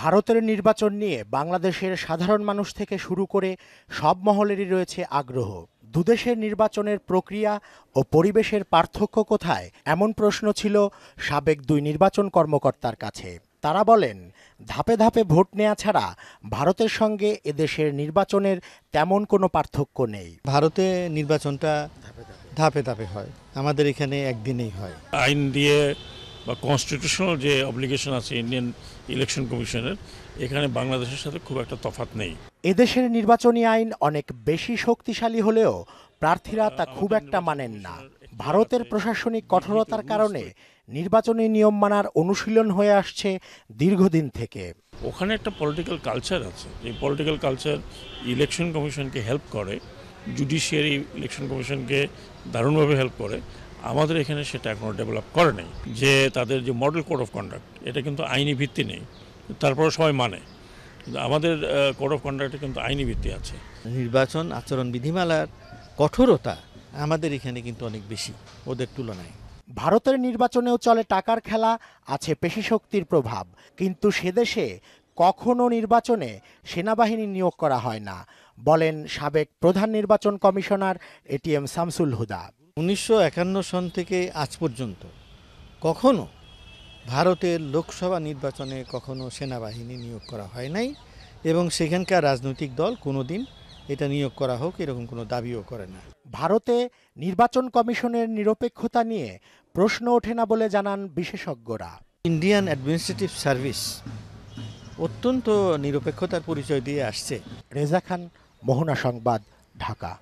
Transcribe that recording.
ভারতের নির্বাচন নিয়ে বাংলাদেশের সাধারণ মানুষ থেকে শুরু করে সব মহলেরই রয়েছে আগ্রহ। দুদেশের নির্বাচনের প্রক্রিয়া ও পরিবেশের পার্থক্য কোথায়, এমন প্রশ্ন ছিল সাবেক দুই নির্বাচন কর্মকর্তার কাছে। তারা বলেন, ধাপে ধাপে ভোট নেওয়া ছাড়া ভারতের সঙ্গে এদেশের নির্বাচনের তেমন কোনো পার্থক্য নেই। ভারতে নির্বাচনটা ধাপে ধাপে হয়, আমাদের এখানে একদিনেই হয়। আইন দিয়ে বা কনস্টিটিউশনাল যে অব্লিগেশন আছে ইন্ডিয়ান ইলেকশন কমিশনের, এখানে বাংলাদেশের সাথে খুব একটা তফাৎ নেই। এদেশের নির্বাচনী আইন অনেক বেশি শক্তিশালী হলেও প্রার্থীরা তা খুব একটা মানেন না। ভারতের প্রশাসনিক কঠোরতার কারণে নির্বাচনী নিয়ম মানার অনুশীলন হয়ে আসছে দীর্ঘদিন থেকে। ওখানে একটা পলিটিক্যাল কালচার আছে, এই পলিটিক্যাল কালচার ইলেকশন কমিশনকে হেল্প করে, জুডিশিয়ারি ইলেকশন কমিশনকে দারুণভাবে হেল্প করে। আমাদের এখানে সেটা এখনও ডেভেলপ করে নাই, যে তাদের যে মডেল কোড অফ কন্ডাক্ট, এটা কিন্তু আইনি ভিত্তি নেই, তারপরে সবাই মানে। কিন্তু আমাদের কোড অফ কন্ডাক্টে কিন্তু আইনি ভিত্তি আছে। নির্বাচন আচরণ বিধিমালার কঠোরতা আমাদের এখানে কিন্তু অনেক বেশি ওদের তুলনায়। ভারতের নির্বাচনেও চলে টাকার খেলা, আছে পেশিশক্তির প্রভাব, কিন্তু সেদেশে কখনো নির্বাচনে সেনাবাহিনী নিয়োগ করা হয় না, বলেন সাবেক প্রধান নির্বাচন কমিশনার এটিএম শামসুল হুদা। 1951 সন থেকে আজ পর্যন্ত কখনো ভারতের লোকসভা নির্বাচনে কখনো সেনাবাহিনী নিয়োগ করা হয় নাই, এবং সেখানকার রাজনৈতিক দল কোনোদিন এটা নিয়োগ করা হোক এরকম কোনো দাবিও করে না। ভারতে নির্বাচন কমিশনের নিরপেক্ষতা নিয়ে প্রশ্ন ওঠে না বলে জানান বিশেষজ্ঞরা। ইন্ডিয়ান অ্যাডমিনিস্ট্রেটিভ সার্ভিস অত্যন্ত নিরপেক্ষতার পরিচয় দিয়ে আসছে। রেজা খান, মোহনা সংবাদ, ঢাকা।